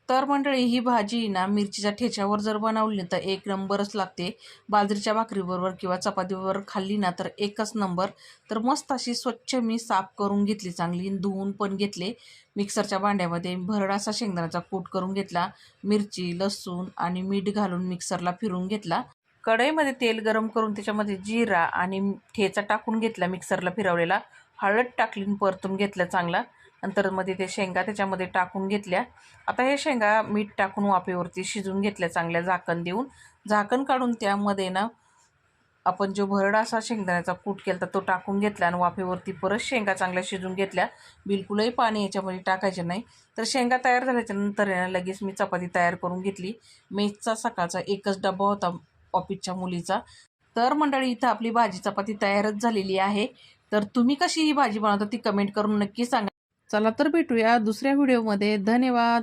तर मंडळी, ही भाजी ना मिरचीच्या ठेच्यावर जर बनवली तर एक नंबरच लागते. बाजरीच्या भाकरीबरोबर किंवा चपातीबरोबर खाल्ली ना तर एकच नंबर. तर मस्त अशी स्वच्छ मी साफ करून घेतली, चांगली धुवून पण घेतले. मिक्सरच्या भांड्यामध्ये भरडासा शेंगदाण्याचा कूट करून घेतला. मिरची, लसूण आणि मीठ घालून मिक्सरला फिरवून घेतला. कढईमध्ये तेल गरम करून त्याच्यामध्ये जिरा आणि ठेचा टाकून घेतला, मिक्सरला फिरवलेला. हळद टाकली, परतून घेतलं चांगला. नंतर मध्ये ते शेंगा त्याच्यामध्ये टाकून घेतल्या. आता हे शेंगा मीठ टाकून वाफेवरती शिजून घेतल्या चांगल्या, झाकण देऊन. झाकण काढून त्यामध्ये ना आपण जो भरडा असा शेंगदाण्याचा कूट केला तो टाकून घेतला आणि वाफेवरती परत शेंगा चांगल्या शिजून घेतल्या. बिलकुलही पाणी याच्यामध्ये टाकायचे नाही. तर शेंगा तयार झाल्याच्या नंतर लगेच मी चपाती तयार करून घेतली. मेसचा सकाळचा एकच डबा होता ऑफिसच्या मुलीचा. तर मंडळी, इथं आपली भाजी चपाती तयारच झालेली आहे. तर तुम्ही कशी ही भाजी बनवता ती कमेंट करून नक्की सांगा. चला तर भेटूया दुसऱ्या व्हिडिओमध्ये. धन्यवाद.